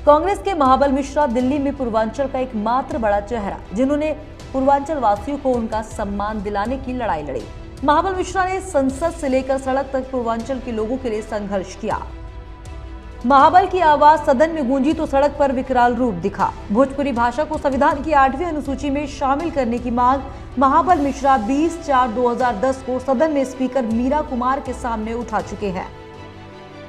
कांग्रेस के महाबल मिश्रा दिल्ली में पूर्वांचल का एकमात्र बड़ा चेहरा, जिन्होंने पूर्वांचल वासियों को उनका सम्मान दिलाने की लड़ाई लड़ी। महाबल मिश्रा ने संसद से लेकर सड़क तक पूर्वांचल के लोगों के लिए संघर्ष किया। महाबल की आवाज सदन में गूंजी तो सड़क पर विकराल रूप दिखा। भोजपुरी भाषा को संविधान की 8वीं अनुसूची में शामिल करने की मांग महाबल मिश्रा 20/4/2010 को सदन में स्पीकर मीरा कुमार के सामने उठा चुके हैं।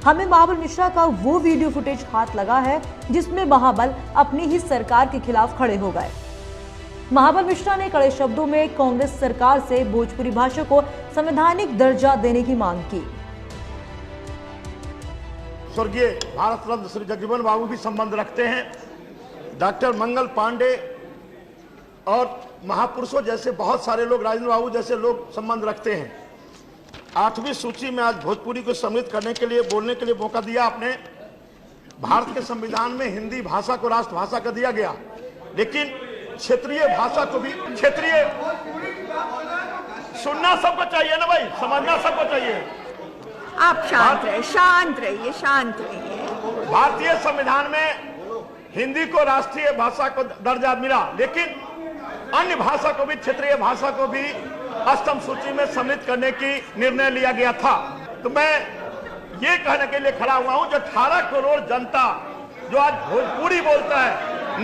हमें महाबल मिश्रा का वो वीडियो फुटेज हाथ लगा है जिसमें महाबल अपनी ही सरकार के खिलाफ खड़े हो गए। महाबल मिश्रा ने कड़े शब्दों में कांग्रेस सरकार से भोजपुरी भाषा को संवैधानिक दर्जा देने की मांग की। स्वर्गीय भारत रत्न श्री जगजीवन बाबू भी संबंध रखते हैं। डॉक्टर मंगल पांडे और महापुरुषों जैसे बहुत सारे लोग, राजेंद्र बाबू जैसे लोग संबंध रखते हैं। 8वीं सूची में आज भोजपुरी को सम्मिलित करने के लिए, बोलने के लिए मौका दिया आपने। भारत के संविधान में हिंदी भाषा को राष्ट्रभाषा का दिया गया, लेकिन क्षेत्रीय भाषा को भी क्षेत्रीय सुनना सबको चाहिए ना भाई, समझना सबको चाहिए। आप शांत रहिए, शांत रहिए, शांत रहिए। भारतीय संविधान में हिंदी को राष्ट्रीय भाषा को दर्जा मिला, लेकिन अन्य भाषा को भी, क्षेत्रीय भाषा को भी 8वीं सूची में सम्मिलित करने की निर्णय लिया गया था। तो मैं ये कहने के लिए खड़ा हुआ हूं, जो 18 करोड़ जनता जो आज भोजपुरी बोलता है,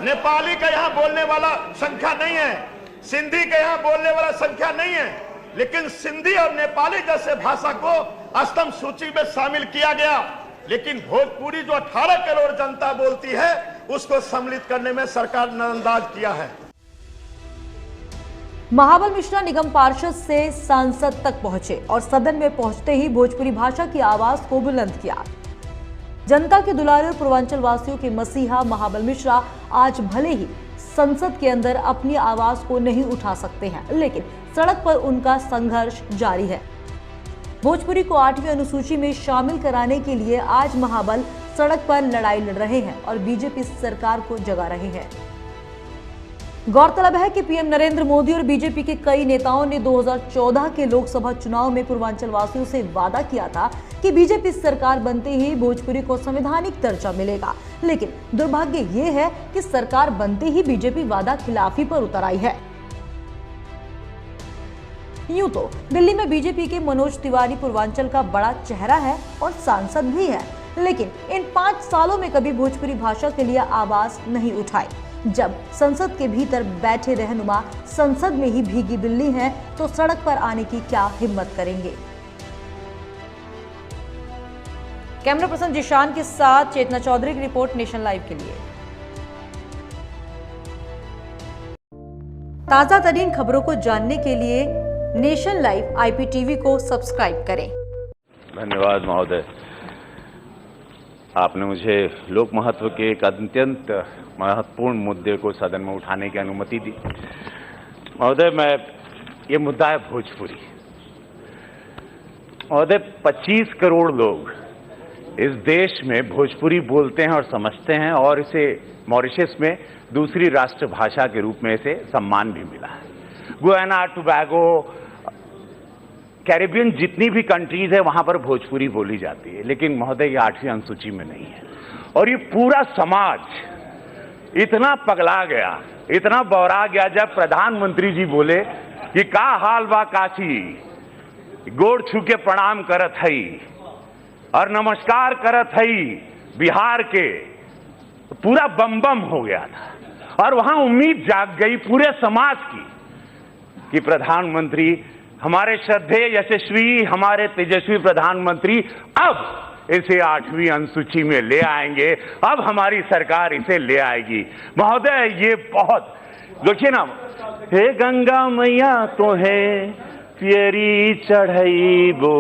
नेपाली का यहाँ बोलने वाला संख्या नहीं है, सिंधी का यहाँ बोलने वाला संख्या नहीं है, लेकिन सिंधी और नेपाली जैसे भाषा को 8वीं सूची में शामिल किया गया। लेकिन भोजपुरी जो 18 करोड़ जनता बोलती है, उसको सम्मिलित करने में सरकार ने नजरअंदाज किया है। महाबल मिश्रा निगम पार्षद से सांसद तक पहुंचे और सदन में पहुंचते ही भोजपुरी भाषा की आवाज को बुलंद किया। जनता के दुलारे और पूर्वांचल वासियों के मसीहा महाबल मिश्रा आज भले ही संसद के अंदर अपनी आवाज को नहीं उठा सकते हैं, लेकिन सड़क पर उनका संघर्ष जारी है। भोजपुरी को 8वीं अनुसूची में शामिल कराने के लिए आज महाबल सड़क पर लड़ाई लड़ रहे हैं और बीजेपी सरकार को जगा रहे हैं। गौरतलब है कि पीएम नरेंद्र मोदी और बीजेपी के कई नेताओं ने 2014 के लोकसभा चुनाव में पूर्वांचल वासियों से वादा किया था कि बीजेपी सरकार बनते ही भोजपुरी को संवैधानिक दर्जा मिलेगा, लेकिन दुर्भाग्य ये है कि सरकार बनते ही बीजेपी वादा खिलाफी पर उतर आई है। यूं तो दिल्ली में बीजेपी के मनोज तिवारी पूर्वांचल का बड़ा चेहरा है और सांसद भी है, लेकिन इन 5 सालों में कभी भोजपुरी भाषा के लिए आवाज नहीं उठाई। जब संसद के भीतर बैठे रहनुमा संसद में ही भीगी बिल्ली हैं, तो सड़क पर आने की क्या हिम्मत करेंगे। कैमरा पर्सन जिशान के साथ चेतना चौधरी की रिपोर्ट, नेशन लाइव के लिए। ताजा तरीन खबरों को जानने के लिए नेशन लाइव IPTV को सब्सक्राइब करें। धन्यवाद महोदय, आपने मुझे लोक महत्व के एक अत्यंत महत्वपूर्ण मुद्दे को सदन में उठाने की अनुमति दी। महोदय, ये मुद्दा है भोजपुरी। महोदय, 25 करोड़ लोग इस देश में भोजपुरी बोलते हैं और समझते हैं, और इसे मॉरिशस में दूसरी राष्ट्रभाषा के रूप में इसे सम्मान भी मिला है। गुयाना, टोबैगो, कैरिबियन जितनी भी कंट्रीज है वहां पर भोजपुरी बोली जाती है, लेकिन महोदय ये 8वीं अनुसूची में नहीं है। और ये पूरा समाज इतना पगला गया, इतना बौरा गया, जब प्रधानमंत्री जी बोले कि का हाल बा काशी, गोड़ छू के प्रणाम करत हई और नमस्कार करत हई बिहार के, पूरा बम बम हो गया था। और वहां उम्मीद जाग गई पूरे समाज की कि प्रधानमंत्री, हमारे श्रद्धेय यशस्वी, हमारे तेजस्वी प्रधानमंत्री अब इसे 8वीं अनुसूची में ले आएंगे, अब हमारी सरकार इसे ले आएगी। महोदय, ये बहुत, देखिए ना, हे गंगा मैया तो है प्यारी चढ़ई बो,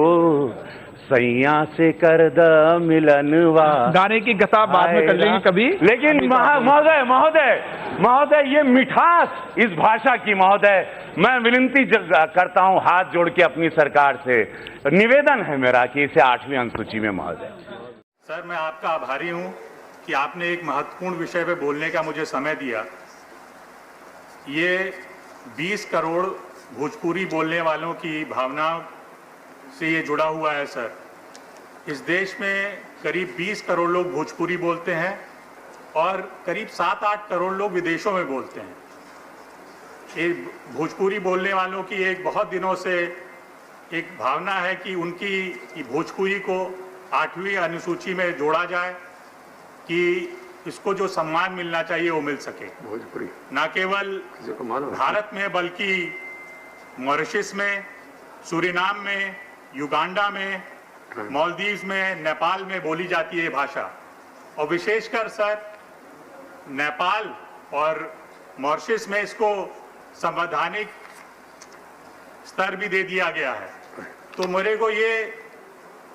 सैया से कर द मिलनवा। गाने की गसा बाद में कर लेंगे कभी, लेकिन महोदय महोदय महोदय ये मिठास इस भाषा की, महोदय मैं विनती करता हूं हाथ जोड़ के अपनी सरकार से, निवेदन है मेरा कि इसे 8वीं अनुसूची में। महोदय सर, मैं आपका आभारी हूं कि आपने एक महत्वपूर्ण विषय पे बोलने का मुझे समय दिया। ये 20 करोड़ भोजपुरी बोलने वालों की भावना से ये जुड़ा हुआ है सर। इस देश में करीब 20 करोड़ लोग भोजपुरी बोलते हैं और करीब 7-8 करोड़ लोग विदेशों में बोलते हैं। ये भोजपुरी बोलने वालों की एक बहुत दिनों से एक भावना है कि उनकी भोजपुरी को 8वीं अनुसूची में जोड़ा जाए कि इसको जो सम्मान मिलना चाहिए वो मिल सके। भोजपुरी न केवल भारत में बल्कि मॉरिशस में, सूरीनाम में, युगांडा में, मालदीव्स में, नेपाल में बोली जाती है भाषा। और विशेषकर सर नेपाल और मॉरिशस में इसको संवैधानिक स्तर भी दे दिया गया है। तो मेरे को ये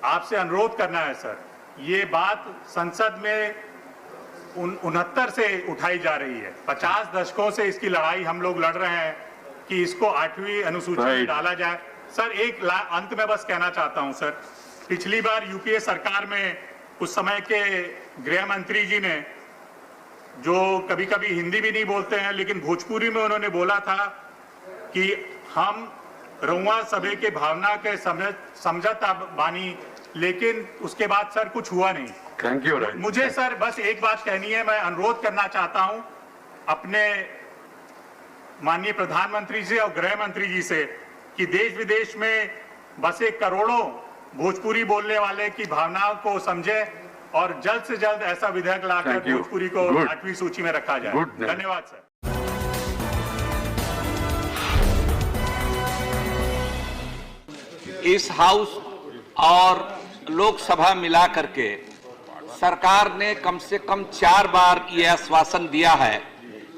आपसे अनुरोध करना है सर, ये बात संसद में 69 से उठाई जा रही है। 50 दशकों से इसकी लड़ाई हम लोग लड़ रहे हैं कि इसको 8वीं अनुसूची में डाला जाए। सर एक अंत में बस कहना चाहता हूं सर, पिछली बार यूपीए सरकार में उस समय के गृह मंत्री जी ने, जो कभी कभी हिंदी भी नहीं बोलते हैं लेकिन भोजपुरी में उन्होंने बोला था कि हम रउआ सभे के भावना के समझता बानी, लेकिन उसके बाद सर कुछ हुआ नहीं। Thank you. मुझे सर बस एक बात कहनी है, मैं अनुरोध करना चाहता हूं अपने माननीय प्रधानमंत्री से और गृह मंत्री जी से कि देश विदेश में बसे करोड़ों भोजपुरी बोलने वाले की भावनाओं को समझे और जल्द से जल्द ऐसा विधेयक लाकर भोजपुरी को 8वीं सूची में रखा जाए। धन्यवाद सर। इस हाउस और लोकसभा मिला करके सरकार ने कम से कम 4 बार यह आश्वासन दिया है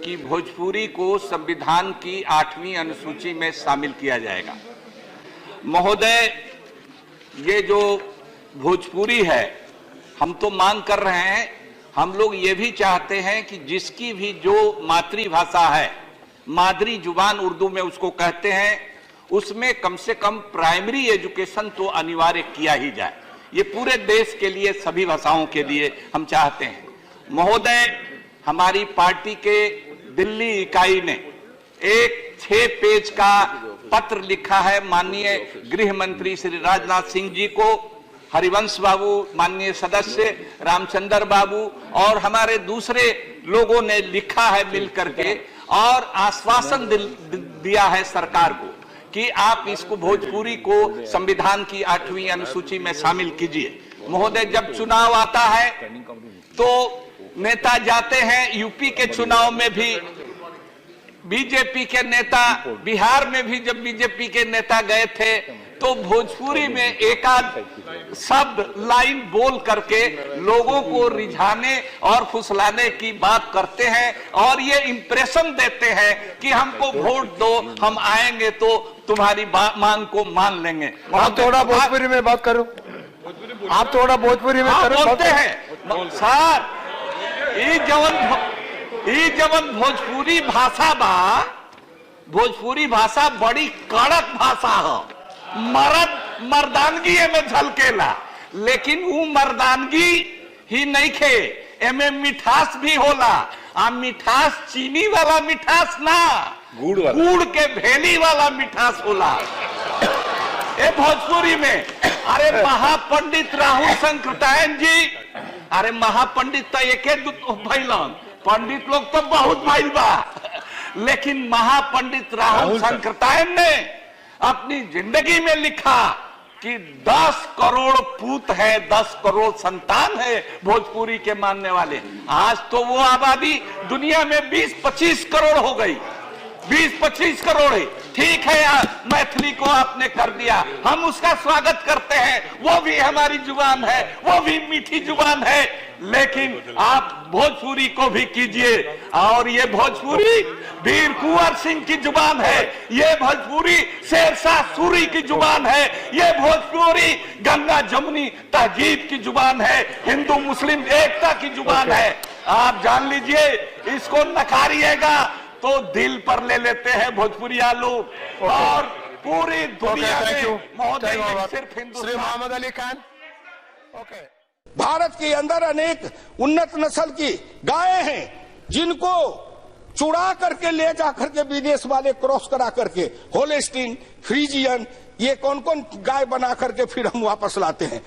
कि भोजपुरी को संविधान की 8वीं अनुसूची में शामिल किया जाएगा। महोदय, ये जो भोजपुरी है, हम तो मांग कर रहे हैं, हम लोग ये भी चाहते हैं कि जिसकी भी जो मातृभाषा है, मादरी जुबान उर्दू में उसको कहते हैं, उसमें कम से कम प्राइमरी एजुकेशन तो अनिवार्य किया ही जाए। ये पूरे देश के लिए, सभी भाषाओं के लिए हम चाहते हैं। महोदय, हमारी पार्टी के दिल्ली इकाई ने एक 6 पेज का पत्र लिखा है माननीय गृह मंत्री श्री राजनाथ सिंह जी को, हरिवंश बाबू, माननीय सदस्य रामचंद्र बाबू और हमारे दूसरे लोगों ने लिखा है मिल करके और आश्वासन दिया है सरकार को कि आप इसको भोजपुरी को संविधान की 8वीं अनुसूची में शामिल कीजिए। महोदय, जब चुनाव आता है तो नेता जाते हैं, यूपी के चुनाव में भी बीजेपी के नेता, बिहार में भी जब बीजेपी के नेता गए थे तो भोजपुरी में एकाध शब्द लाइन बोल करके लोगों को रिझाने और फुसलाने की बात करते हैं और ये इंप्रेशन देते हैं कि हमको वोट दो, हम आएंगे तो तुम्हारी मांग को मान लेंगे। आप थोड़ा भोजपुरी में बात करो, आप थोड़ा भोजपुरी में बोलते हैं सर। ई जवन भोजपुरी भाषा बा, भोजपुरी भाषा बड़ी कड़क भाषा है, मर्दानगी में झलकेला, लेकिन वो मर्दानगी ही नहीं खे, एमे मिठास भी होला। आ मिठास चीनी वाला मिठास ना, गुड़ के भेली वाला मिठास होला ए भोजपुरी में। अरे महापंडित राहुल संकृतायन जी, अरे महापंडित तो एक भैलन, पंडित लोग तो बहुत भइल बा, लेकिन महापंडित राहुल संकृतायन ने अपनी जिंदगी में लिखा कि 10 करोड़ पूत है, 10 करोड़ संतान है भोजपुरी के मानने वाले। आज तो वो आबादी दुनिया में 20-25 करोड़ हो गई, 20-25 करोड़ है। ठीक है यार, मैथिली को आपने कर दिया, हम उसका स्वागत करते हैं, वो भी हमारी जुबान है, वो भी मीठी जुबान है, लेकिन आप भोजपुरी को भी कीजिए। और ये भोजपुरी वीर कुंवर सिंह की जुबान है, ये भोजपुरी शेरशाह सूरी की जुबान है, ये भोजपुरी गंगा जमुनी तहजीब की जुबान है, हिंदू मुस्लिम एकता की जुबान है। आप जान लीजिए, इसको नकारिएगा तो दिल पर ले लेते हैं भोजपुरिया लोग और पूरी दुनिया में महोदय सिर्फ हिंदुस्तान। मोहम्मद अली खान, ओके। भारत के अंदर अनेक उन्नत नस्ल की गायें हैं जिनको चुरा करके ले जा करके विदेश वाले क्रॉस करा करके होलेस्टीन, फ्रीजियन, ये कौन कौन गाय बना करके फिर हम वापस लाते हैं।